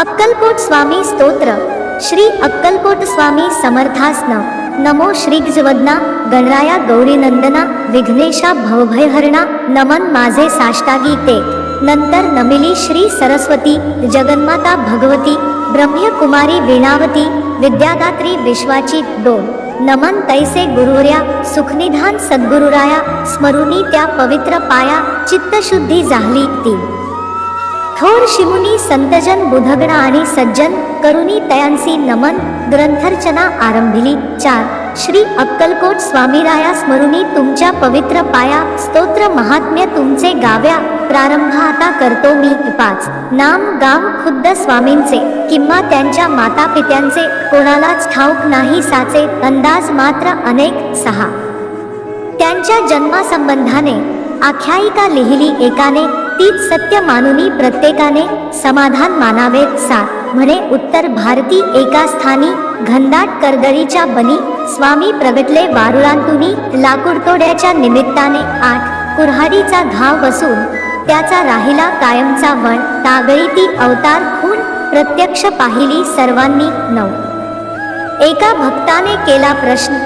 अक्कलकोट स्वामी स्तोत्र. श्री अक्कलकोट स्वामी समर्थासन. नमो श्री गजवदना गणराया गौरीनंदना विघ्नेशा भवभयहरणा. नमन माझे साष्टांगी ते. नंतर नमिली श्री सरस्वती जगन्माता भगवती ब्रह्मकुमारी वीणावती विद्यादात्री विश्वाची 2. नमन तैसे गुरुवर्या सुखनिधान सद्गुरुराया. स्मरुनी त्या पवित्र पाया चित्तशुद्धी झाली 3. थोर शिमुनी संतजन बुधगण आणि सज्जन करुणी तयांसी नमन. ग्रंथरचना आरंभिली 4. श्री अक्कलकोट स्वामीराया स्मरुनी तुमच्या पवित्र पाया. स्तोत्र महात्म्य तुमचे गाव्या. प्रारंभ आता करतो मी 5. नाम गाव खुद्द स्वामींचे किंवा त्यांच्या माता पित्यांचे कोणालाच ठाऊक नाही साचे. अंदाज मात्र अनेक 6. त्यांच्या जन्मासंबंधाने आख्यायिका लिहिली एकाने. तीच सत्य मानुनी प्रत्येकाने समाधान मानावे 7. म्हणे उत्तर भारती एका स्थानी घनदाट करदरीच्या बनी. स्वामी प्रगटले वारुळांतुनी लाकूडतोड्याच्या निमित्ताने. 8. कुऱ्हाडीचा घाव बसून त्याचा राहिला कायमचा वण. तागळीती अवतार खूण प्रत्यक्ष पाहिली सर्वांनी. 9. एका भक्ताने केला प्रश्न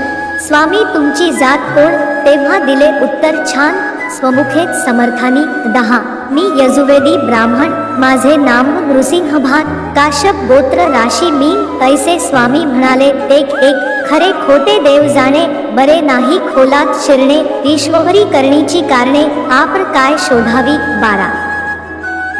स्वामी तुमची जात कोण. तेव्हा दिले उत्तर छान स्वमुखेच समर्थानी. 10. मी यजुवेदी ब्राह्मण माझे नाम नृसिंहभान. काश्यप गोत्र राशी मी. तैसे स्वामी म्हणाले एक खरे खोटे देव जाणे. बरे नाही खोलात शिरणे. ईश्वरी करणीची कारणे आपण काय शोधावी. 12.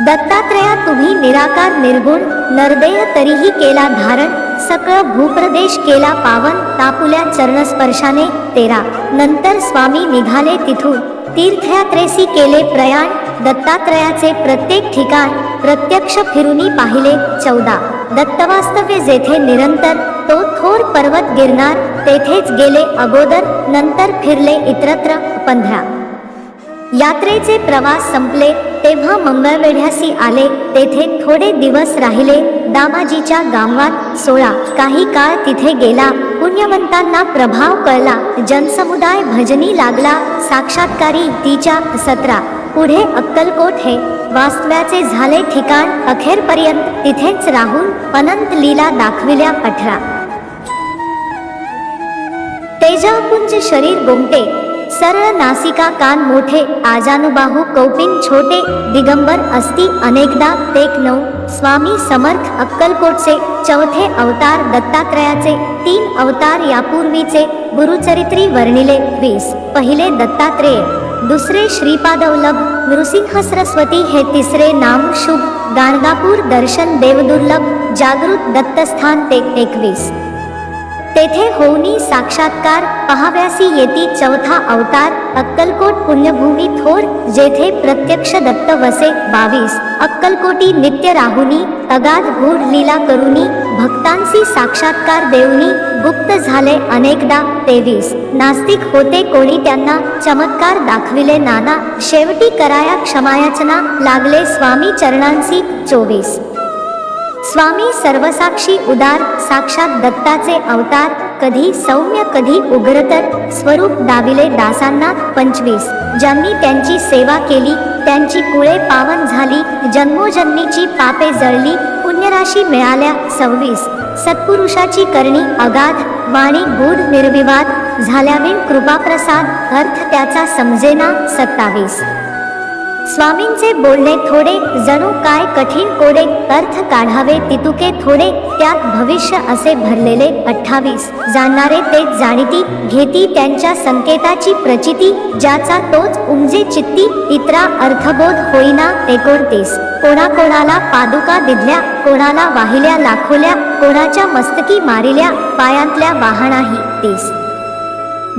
दत्तात्रया तुम्ही निराकार निर्गुण नरदेह तरीही केला धारण. सकळ भूप्रदेश केला पावन तापुल्या चरणस्पर्शाने. 13. नंतर स्वामी निघाले तिथून तीर्थयात्रेसी केले प्रयाण. दत्तात्रयाचे प्रत्येक ठिकाण प्रत्यक्ष फिरूनी पाहिले. 14. दत्तवास्तव्य जेथे निरंतर तो थोर पर्वत गिरनार तेथेच गेले अगोदर. नंतर फिरले इतरत्र. 15. यात्रेचे प्रवास संपले तेव्हा मंगळवेढ्यासी आले. तेथे थोडे दिवस राहिले दामाजीच्या गावात. 16. काही काळ तिथे गेला पुण्यवंतांना प्रभाव कळला. जनसमुदाय भजनी लागला साक्षात्कारी तिच्या. 17. पुढे अक्कलकोट हे वास्तव्याचे झाले ठिकाण. अखेरपर्यंत तिथेच राहून अनंत लीला दाखविल्या. 18. तेजपुंज शरीर गोमटे सरळ नासिका कान मोठे. आजानुबाहू कौपिन छोटे दिगंबर असती अनेकदा. 9. स्वामी समर्थ अक्कलकोटचे 4थे अवतार दत्तात्रयाचे. 3 अवतार यापूर्वीचे गुरुचरित्री वर्णिले. 20. पहिले दत्तात्रेय. दुसरे श्रीपादवल्लभ नृसिंह सरस्वती हे तिसरे नाम शुभ. गाणगापूर दर्शन देवदुर्लभ जागृत दत्तस्थान ते. 21. तेथे होऊनी साक्षात्कार पहाव्यासी येती 4था अवतार. अक्कलकोट पुण्यभूमी थोर जेथे प्रत्यक्ष दत्त वसे. 22. अक्कलकोटी नित्य राहुनी अगाध गूढ लीला करुनी भक्तांसी साक्षात्कार देऊनी गुप्त झाले अनेकदा. 23. नास्तिक होते कोणी त्यांना चमत्कार दाखविले नाना. शेवटी कराया क्षमायाचना लागले स्वामी चरणांसी. 24. स्वामी सर्वसाक्षी उदार साक्षात दत्ताचे अवतार. कधी सौम्य कधी उग्रतर स्वरूप दाविले दासांना. 25. ज्यांनी त्यांची सेवा केली त्यांची कुळे पावन झाली. जन्मोजन्मीची पापे जळली पुण्यराशी मिळाल्या. 26. सत्पुरुषाची करणी अगाध वाणी गूढ निर्विवाद झाल्याविण कृपाप्रसाद अर्थ त्याचा समजेना. 27. स्वामींचे बोलणे थोडे जणू काय कठीण कोडे. अर्थ काढावे तितुके थोडे त्यात भविष्य असे भरलेले. 28. जाणणारे तेच जाणीती घेती त्यांच्या संकेताची प्रचिती. ज्याचा तोच उमजे चित्ती इतरा अर्थबोध होईना. 29. कोणाकोणाला पादुका दिधल्या कोणाला वाहिल्या लाखोल्या. कोणाच्या मस्तकी मारिल्या पायांतल्या वाहनाही. 30.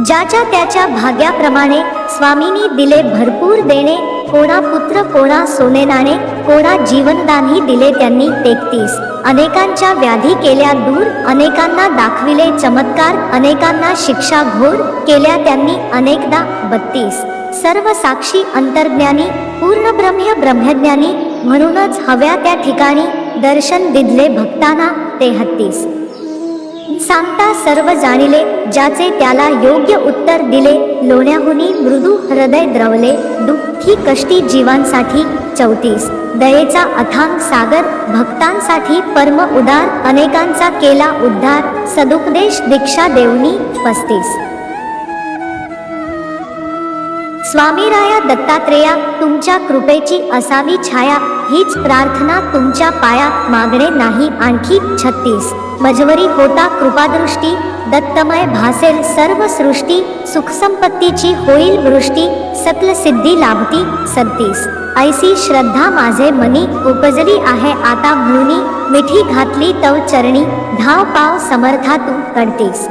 ज्याच्या त्याच्या भाग्याप्रमाणे स्वामींनी दिले भरपूर देणे. कोणा पुत्र कोणा सोने नाणे कोणा जीवनदानही दिले त्यांनी. 33. अनेकांच्या व्याधी केल्या दूर अनेकांना दाखविले चमत्कार. अनेकांना शिक्षा घोर केल्या त्यांनी अनेकदा. 32. सर्व साक्षी अंतर्ज्ञानी पूर्ण ब्रह्मज्ञानी म्हणूनच हव्या त्या ठिकाणी दर्शन दिधले भक्तांना. 33. सांगता सर्व जाणिले ज्याचे त्याला योग्य उत्तर दिले. लोण्याहुनी मृदू हृदय द्रवले दुःखी कष्टी जीवांसाठी. 34. दयेचा अथांग सागर, भक्तांसाठी परम उदार, अनेकांचा केला उद्धार, सदुपदेश दीक्षा देऊनी 35. स्वामीराया दत्तात्रेया, तुमच्या कृपेची असावी छाया, हीच प्रार्थना तुमच्या पाया, मागणे नाही आणखी 36. मजवरी होता कृपादृष्टी, दत्तमय भासेल सर्व सृष्टी, सुखसंपत्तीची होईल वृष्टी, सकल सिद्धी लाभती 37. ऐसी श्रद्धा माझे मनी, उपजली आहे आता म्हणूनी, मिठी घातली तव चरणी, धाव पाव समर्था तू 38.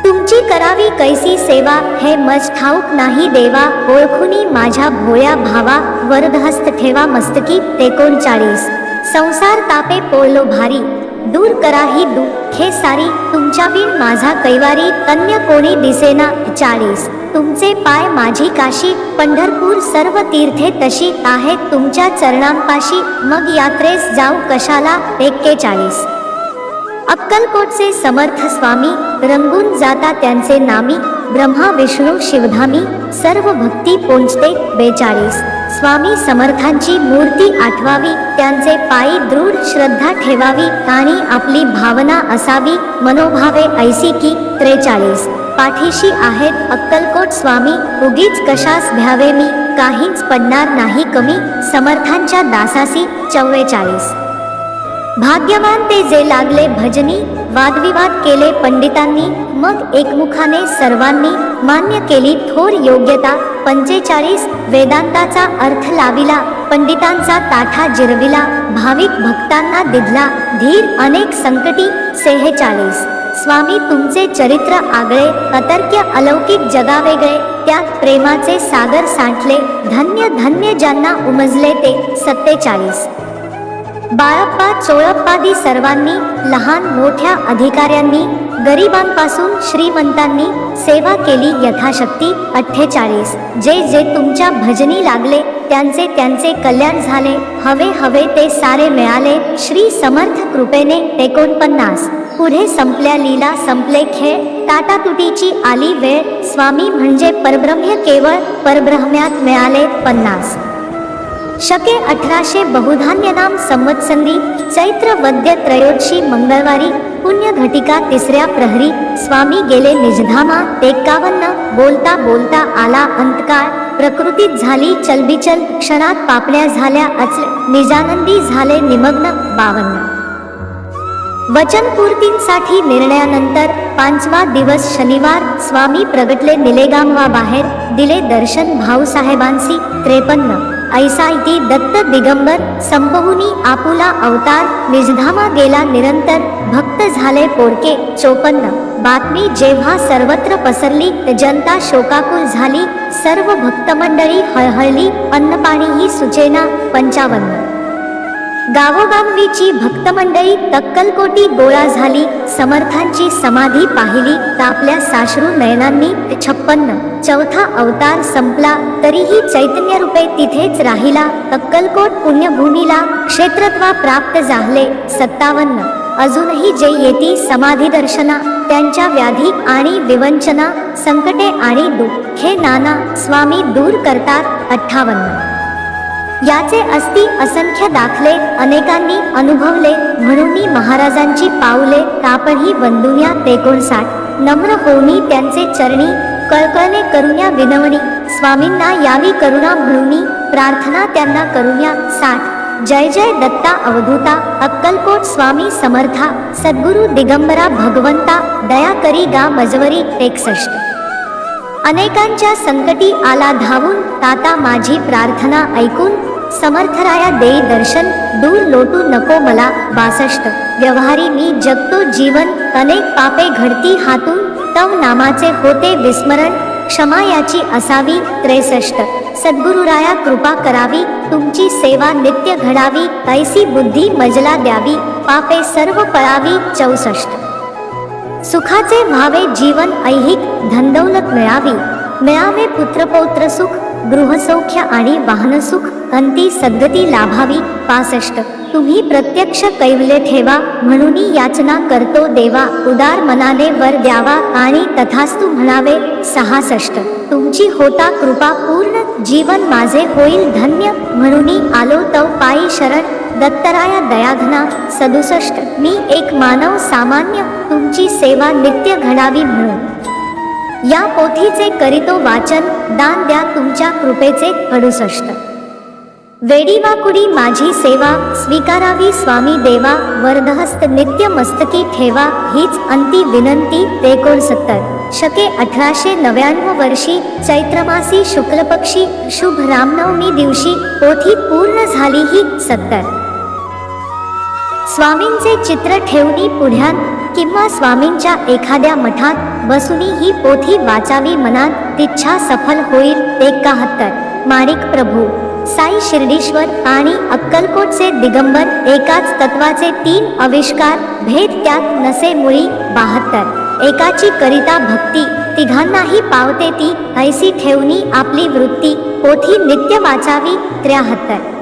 तुमची करावी कैसी सेवा, हे मज ठाऊक नाही देवा, ओळखुनी माझ्या भोळ्या भावा, वरदहस्त ठेवा मस्तकी 39. संसार तापे पोळलो भारी, दूर करा ही दुःखे सारी, तुमच्या बिन माझा कैवारी, अन्य कोणी दिसेना 40. तुमचे पाय माझी काशी, पंढरपूर सर्व तीर्थे तशी आहेत तुमच्या चरणांपाशी, मग यात्रेस जाऊ कशाला 41. अक्कलकोटचे समर्थ स्वामी, रंगून जाता त्यांचे नामी, ब्रह्मा विष्णू शिवधामी, सर्व भक्ती पोंचते 42. स्वामी समर्थांची मूर्ती आठवावी, त्यांचे पायी दृढ श्रद्धा ठेवावी, आणि आपली भावना असावी मनोभावे ऐसी की 43. पाठीशी आहेत अक्कलकोट स्वामी, उगीच कशास भ्यावे मी, काहीच पडणार नाही कमी, समर्थांच्या दासासी 44. भाग्यवान ते जे लागले भजनी, वादविवाद केले पंडितांनी, मग एकमुखाने सर्वांनी मान्य केली थोर योग्यता 45. वेदांताचा अर्थ लाविला, पंडितांचा ताठा जिरविला, भाविक भक्तांना दिधला धीर अनेक संकटी 46. स्वामी तुमचे चरित्र आगळे, अतर्क्य अलौकिक जगावेगळे, त्यात प्रेमाचे सागर सांठले, धन्य धन्य ज्यांना उमजले ते 47. बाळप्पा चोळप्पादी सर्वांनी, लहान मोठ्या अधिकाऱ्यांनी, गरिबांपासून श्रीमंतांनी सेवा केली यथाशक्ती 48. जे जे तुमच्या भजनी लागले, त्यांचे त्यांचे कल्याण झाले, हवे हवे ते सारे मिळाले श्री समर्थ कृपेने 49. पुढे संपल्या लीला संपले खेळ, ताटातुटीची आली वेळ, स्वामी म्हणजे परब्रह्म केवळ, परब्रह्म्यात मिळाले 50. शके 1800 बहुधान्य नाम संवत्सरी, चैत्र वद्य त्रयोदशी मंगळवारी, पुण्य घटिका 3ऱ्या प्रहरी, स्वामी गेले निजधामा 51. बोलता बोलता आला अंतकाळ, प्रकृतीत झाली चलबिचल, क्षणात पापण्या झाल्या अचल, निजानंदी झाले निमग्न 52. वचनपूर्तींसाठी निर्णयानंतर 5वा दिवस शनिवार, स्वामी प्रगटले निलेगामवा बाहेर, दिले दर्शन भाऊसाहेबांसी 53. ऐसा इति दत्त दिगंबर, संपहुनी आपुला अवतार, निजधामा गेला निरंतर, भक्त झाले पोरके 54. बातमी जेव्हा सर्वत्र पसरली, जनता शोकाकुल झाली, सर्व भक्तमंडळी हळहळली, अन्नपाणीही सुचेना 55. गावोगावची भक्तमंडळी तक्कलकोटी गोळा झाली, समर्थांची समाधी पाहिली, तापल्या साश्रू नयनांनी 56. चौथा अवतार संपला, तरीही चैतन्यरूपे तिथेच राहिला, अक्कलकोट पुण्यभूमीला क्षेत्रत्वा प्राप्त झाले 57. अजूनही जे येती समाधी दर्शना, त्यांच्या व्याधी आणि विवंचना, संकटे आणि दुःखे नाना स्वामी दूर करतात 58. याचे असती असंख्य दाखले, अनेकांनी अनुभवले, म्हणून महाराजांची पाऊले आपणही वंदुया 59. नम्र होऊनी त्यांचे चरणी, कळकळणे करुण्या विनवणी, स्वामींना यावी करुणा म्हणूनी, प्रार्थना त्यांना करुण्या 60. जय जय दत्ता अवधूता, अक्कलकोट स्वामी समर्था, सद्गुरु दिगंबरा भगवंता, दया करी गा मजवरी 61. अनेकांच्या संकटी आला धावून, ताता माझी प्रार्थना ऐकून, समर्थराया देई दर्शन, दूर लोटू नको मला 62. व्यवहारी मी जगतो जीवन, अनेक पापे घडती हातून, तव नामाचे होते विस्मरण, क्षमा याची असावी 63. सद्गुरुराया कृपा करावी, तुमची सेवा नित्य घडावी, ऐसी बुद्धी मजला द्यावी, पापे सर्व पळावी 64. सुखाचे व्हावे जीवन ऐहिक, धनदौलत मिळावे पुत्रपौत्र सुख, गृहसौख्य आणि वाहनसुख, अंती सद्गती लाभावी 65. तुम्ही प्रत्यक्ष कैवल्य ठेवा, म्हणून याचना करतो देवा, उदार मनाने वर द्यावा आणि तथास्तु म्हणावे 66. तुमची होता कृपा पूर्ण, जीवन माझे होईल धन्य, म्हणूनी आलो तव पायी शरण, दत्तराया दयाघना 67. मी एक मानव सामान्य, तुमची सेवा नित्य घडावी म्हणून या पोथीचे करीतो वाचन, दान द्या तुमच्या कृपेचे. 68. वेडीवाकुडी माझी सेवा, स्वीकारावी स्वामी देवा, वरदहस्त नित्य मस्तकी ठेवा, हीच अंती विनंती. 69. शके 1899 वर्षी चैत्रमासी शुक्लपक्षी शुभ रामनवमी दिवशी पोथी पूर्ण झाली ही. 70. स्वामींचे चित्र ठेवणी पुढ्यात किंवा स्वामींच्या एखाद्या मठात बसूनी ही पोथी वाचावी मनात, तिच्छा सफल होईल. 71. माणिक प्रभू साई शिर्डीश्वर आणि अक्कलकोटचे दिगंबर, एकाच तत्वाचे 3 आविष्कार, भेद त्यात नसे मुळी. 72. एकाची करिता भक्ती, तिघांनाही पावते ती, ऐसी ठेवणी आपली वृत्ती, पोथी नित्य वाचावी. 73.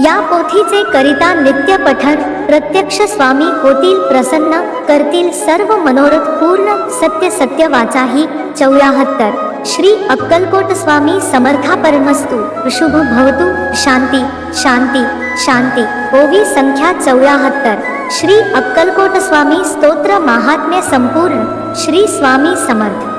या पोथीचे करिता नित्य पठण, प्रत्यक्ष स्वामी होतील प्रसन्न, करतील सर्व मनोरथ पूर्ण, सत्य सत्य वाचाही. 74. श्री अक्कलकोट स्वामी समर्था परमस्तु, शुभ भवतु, शांती शांती शांती. ओवी संख्या 74. श्री अक्कलकोट स्वामी स्तोत्र महात्म्य संपूर्ण. श्री स्वामी समर्थ.